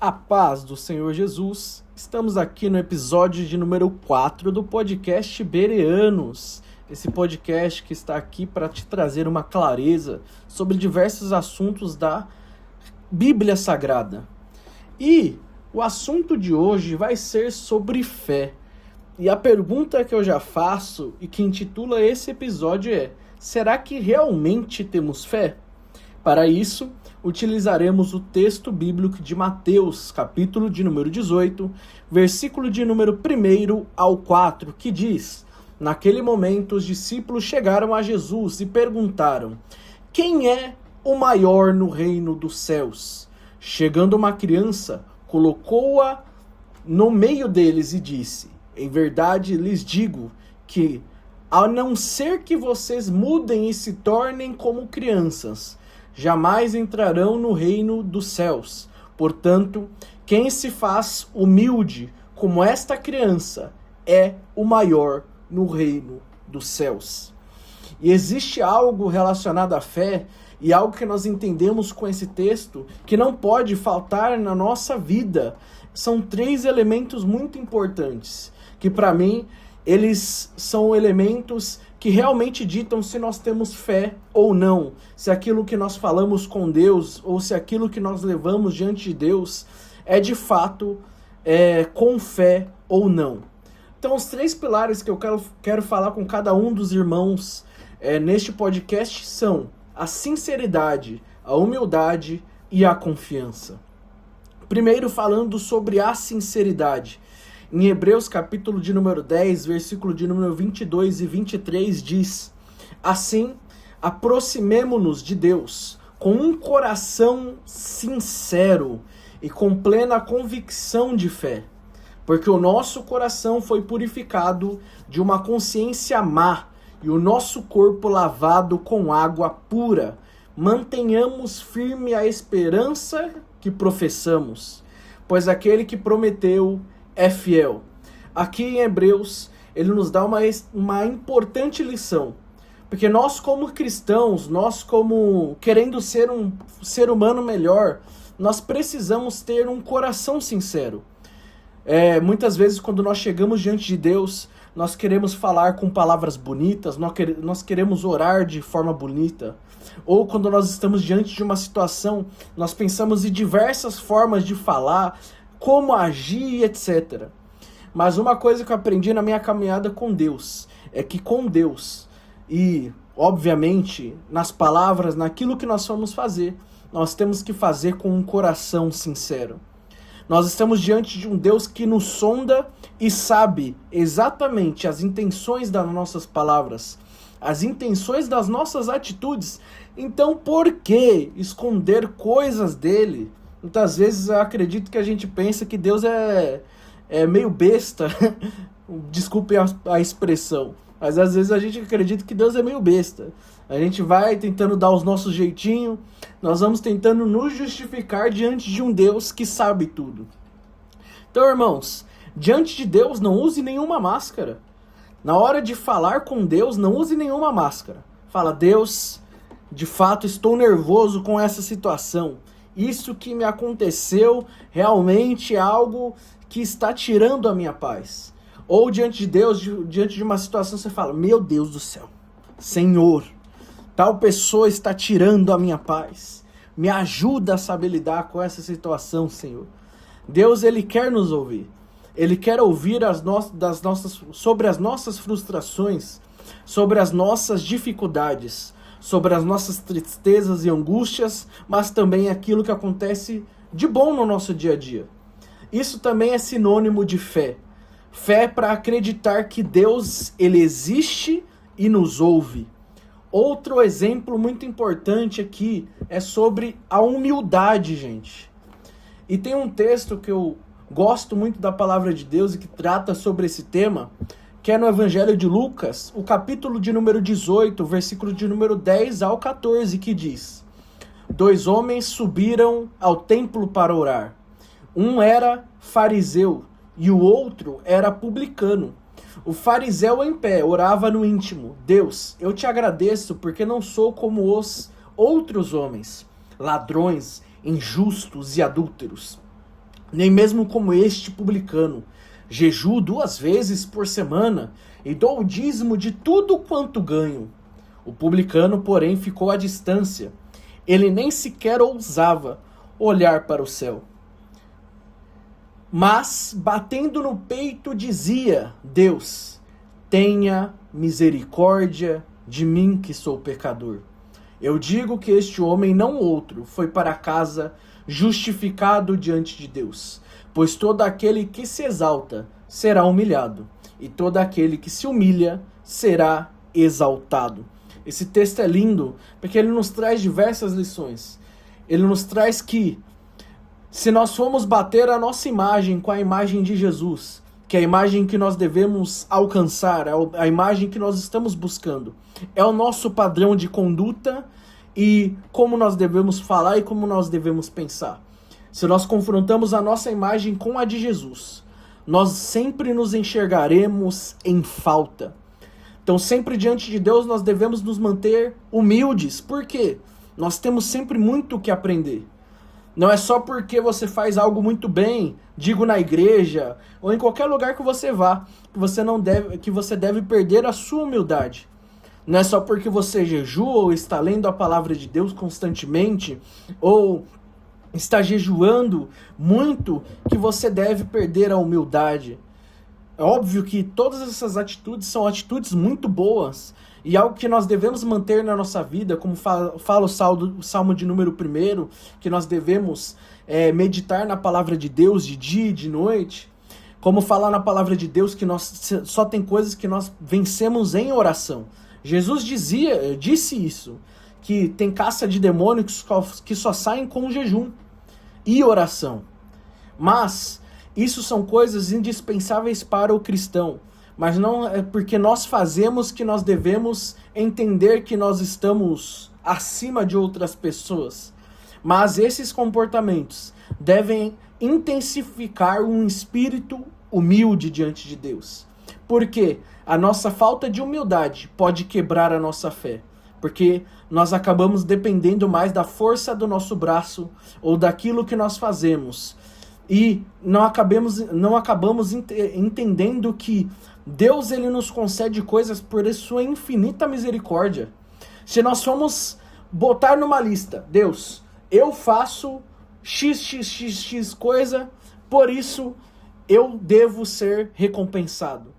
A paz do Senhor Jesus. Estamos aqui no episódio de número 4 do podcast Bereanos. Esse podcast que está aqui para te trazer uma clareza sobre diversos assuntos da Bíblia Sagrada. E o assunto de hoje vai ser sobre fé. E a pergunta que eu já faço e que intitula esse episódio é: será que realmente temos fé? Para isso, utilizaremos o texto bíblico de Mateus, capítulo de número 18, versículo de número 1 ao 4, que diz: naquele momento os discípulos chegaram a Jesus e perguntaram: quem é o maior no reino dos céus? Chegando uma criança, colocou-a no meio deles e disse: em verdade lhes digo que, a não ser que vocês mudem e se tornem como crianças, jamais entrarão no reino dos céus. Portanto, quem se faz humilde como esta criança é o maior no reino dos céus. E existe algo relacionado à fé e algo que nós entendemos com esse texto que não pode faltar na nossa vida. São 3 elementos muito importantes, que para mim eles são elementos que realmente ditam se nós temos fé ou não, se aquilo que nós falamos com Deus ou se aquilo que nós levamos diante de Deus é de fato com fé ou não. Então, os 3 pilares que eu quero falar com cada um dos irmãos neste podcast são a sinceridade, a humildade e a confiança. Primeiro, falando sobre a sinceridade. Em Hebreus, capítulo de número 10, versículo de número 22 e 23, diz: assim, aproximemo-nos de Deus com um coração sincero e com plena convicção de fé, porque o nosso coração foi purificado de uma consciência má e o nosso corpo lavado com água pura. Mantenhamos firme a esperança que professamos, pois aquele que prometeu é fiel. Aqui em Hebreus, ele nos dá uma importante lição. Porque nós como cristãos, nós como querendo ser um ser humano melhor, nós precisamos ter um coração sincero. Muitas vezes quando nós chegamos diante de Deus, nós queremos falar com palavras bonitas, nós queremos orar de forma bonita. Ou quando nós estamos diante de uma situação, nós pensamos em diversas formas de falar, como agir, etc. Mas uma coisa que eu aprendi na minha caminhada com Deus é que com Deus e, obviamente, nas palavras, naquilo que nós vamos fazer, nós temos que fazer com um coração sincero. Nós estamos diante de um Deus que nos sonda e sabe exatamente as intenções das nossas palavras, as intenções das nossas atitudes. Então, por que esconder coisas dele? Muitas vezes eu acredito que a gente pensa que Deus é meio besta, desculpe a expressão, mas às vezes a gente acredita que Deus é meio besta. A gente vai tentando dar os nossos jeitinhos, nós vamos tentando nos justificar diante de um Deus que sabe tudo. Então, irmãos, diante de Deus não use nenhuma máscara. Na hora de falar com Deus, não use nenhuma máscara. Fala: Deus, de fato estou nervoso com essa situação. Isso que me aconteceu realmente é algo que está tirando a minha paz. Ou diante de Deus, diante de uma situação, você fala: meu Deus do céu, Senhor, tal pessoa está tirando a minha paz. Me ajuda a saber lidar com essa situação, Senhor. Deus, Ele quer nos ouvir. Ele quer ouvir sobre as nossas frustrações, sobre as nossas dificuldades, sobre as nossas tristezas e angústias, mas também aquilo que acontece de bom no nosso dia a dia. Isso também é sinônimo de fé. Fé para acreditar que Deus, Ele existe e nos ouve. Outro exemplo muito importante aqui é sobre a humildade, gente. E tem um texto que eu gosto muito da palavra de Deus e que trata sobre esse tema, que é no Evangelho de Lucas, o capítulo de número 18, versículo de número 10 ao 14, que diz: 2 homens subiram ao templo para orar. Um era fariseu e o outro era publicano. O fariseu em pé orava no íntimo: Deus, eu te agradeço porque não sou como os outros homens, ladrões, injustos e adúlteros. nem mesmo como este publicano. Jejuo 2 vezes por semana e dou o dízimo de tudo quanto ganho. O publicano, porém, ficou à distância. Ele nem sequer ousava olhar para o céu. Mas, batendo no peito, dizia: Deus, tenha misericórdia de mim que sou pecador. Eu digo que este homem, não outro, foi para casa justificado diante de Deus. Pois todo aquele que se exalta será humilhado, e todo aquele que se humilha será exaltado. Esse texto é lindo, porque ele nos traz diversas lições. Ele nos traz que, se nós formos bater a nossa imagem com a imagem de Jesus, que é a imagem que nós devemos alcançar, a imagem que nós estamos buscando, é o nosso padrão de conduta e como nós devemos falar e como nós devemos pensar. Se nós confrontamos a nossa imagem com a de Jesus, nós sempre nos enxergaremos em falta. Então, sempre diante de Deus, nós devemos nos manter humildes. Por quê? Nós temos sempre muito o que aprender. Não é só porque você faz algo muito bem, digo na igreja, ou em qualquer lugar que você vá, que você deve perder a sua humildade. Não é só porque você jejua ou está lendo a palavra de Deus constantemente, ou está jejuando muito, que você deve perder a humildade. É óbvio que todas essas atitudes são atitudes muito boas e algo que nós devemos manter na nossa vida, como fala o Salmo de número 1, que nós devemos meditar na palavra de Deus de dia e de noite, como falar na palavra de Deus que nós só tem coisas que nós vencemos em oração. Jesus disse isso, que tem caça de demônios que só saem com jejum e oração. Mas isso são coisas indispensáveis para o cristão. Mas não é porque nós fazemos que nós devemos entender que nós estamos acima de outras pessoas. Mas esses comportamentos devem intensificar um espírito humilde diante de Deus. Porque a nossa falta de humildade pode quebrar a nossa fé. Porque nós acabamos dependendo mais da força do nosso braço ou daquilo que nós fazemos. E não acabamos entendendo que Deus ele nos concede coisas por sua infinita misericórdia. Se nós formos botar numa lista, Deus, eu faço x coisa, por isso eu devo ser recompensado.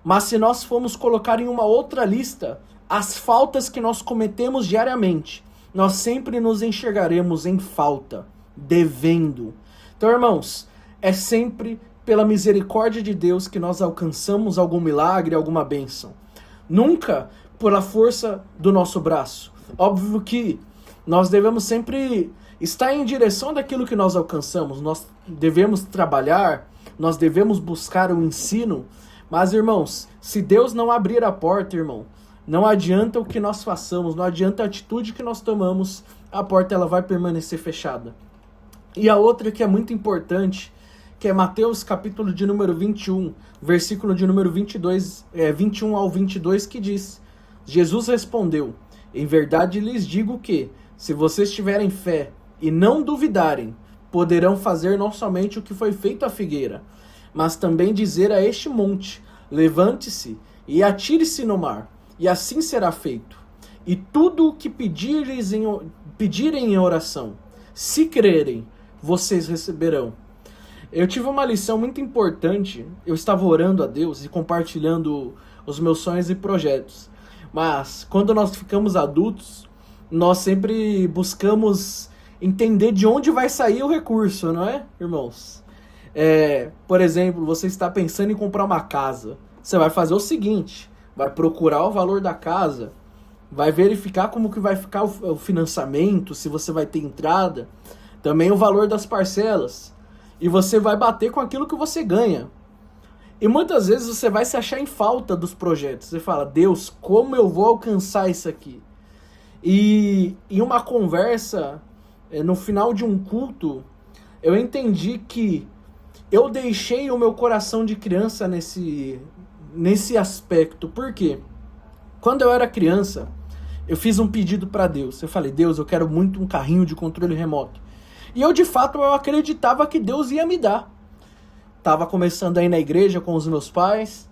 Mas se nós formos colocar em uma outra lista as faltas que nós cometemos diariamente, nós sempre nos enxergaremos em falta, devendo. Então, irmãos, é sempre pela misericórdia de Deus que nós alcançamos algum milagre, alguma bênção. Nunca pela força do nosso braço. Óbvio que nós devemos sempre estar em direção daquilo que nós alcançamos. Nós devemos trabalhar, nós devemos buscar o ensino. Mas, irmãos, se Deus não abrir a porta, irmão, não adianta o que nós façamos, não adianta a atitude que nós tomamos, a porta ela vai permanecer fechada. E a outra que é muito importante, que é Mateus capítulo de número 21, versículo de número 21 ao 22, que diz: Jesus respondeu: em verdade lhes digo que, se vocês tiverem fé e não duvidarem, poderão fazer não somente o que foi feito à figueira, mas também dizer a este monte: levante-se e atire-se no mar, e assim será feito. E tudo o que pedirem em oração, se crerem, vocês receberão. Eu tive uma lição muito importante. Eu estava orando a Deus e compartilhando os meus sonhos e projetos. Mas quando nós ficamos adultos, nós sempre buscamos entender de onde vai sair o recurso, não é, irmãos? Por exemplo, você está pensando em comprar uma casa. Você vai fazer o seguinte: vai procurar o valor da casa, vai verificar como que vai ficar o financiamento, se você vai ter entrada, também o valor das parcelas, e você vai bater com aquilo que você ganha. E muitas vezes você vai se achar em falta dos projetos. Você fala: Deus, como eu vou alcançar isso aqui? E em uma conversa, no final de um culto, eu entendi que eu deixei o meu coração de criança nesse aspecto. Por quê? Quando eu era criança, eu fiz um pedido para Deus. Eu falei: Deus, eu quero muito um carrinho de controle remoto. E eu, de fato, eu acreditava que Deus ia me dar. Estava começando a ir na igreja com os meus pais.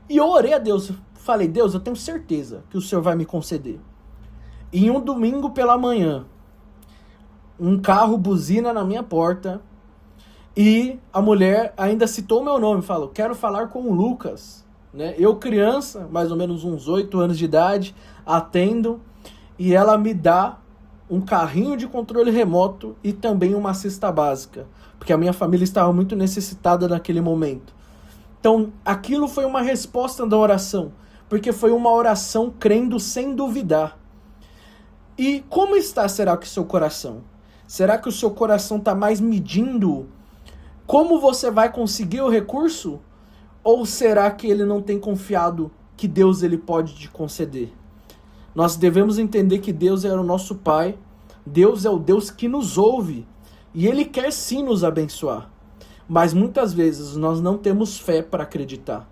E eu orei a Deus. Falei, Deus, eu tenho certeza que o Senhor vai me conceder. E em um domingo pela manhã, um carro buzina na minha porta. E a mulher ainda citou o meu nome. Falou, quero falar com o Lucas. Né? Eu, criança, mais ou menos uns 8 anos de idade, atendo. E ela me dá um carrinho de controle remoto e também uma cesta básica, porque a minha família estava muito necessitada naquele momento. Então, aquilo foi uma resposta da oração, porque foi uma oração crendo sem duvidar. E como está, será que o seu coração? Será que o seu coração está mais medindo como você vai conseguir o recurso? Ou será que ele não tem confiado que Deus ele pode te conceder? Nós devemos entender que Deus é o nosso Pai, Deus é o Deus que nos ouve, e Ele quer sim nos abençoar. Mas muitas vezes nós não temos fé para acreditar.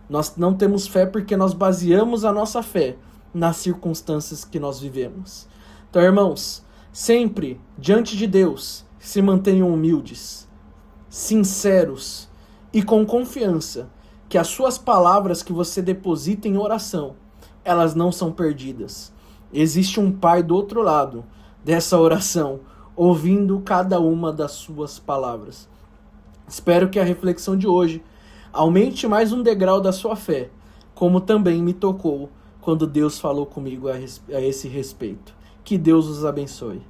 Nós não temos fé porque nós baseamos a nossa fé nas circunstâncias que nós vivemos. Então, irmãos, sempre diante de Deus, se mantenham humildes, sinceros e com confiança que as suas palavras que você deposita em oração, elas não são perdidas. Existe um Pai do outro lado dessa oração, ouvindo cada uma das suas palavras. Espero que a reflexão de hoje aumente mais um degrau da sua fé, como também me tocou quando Deus falou comigo a esse respeito. Que Deus os abençoe.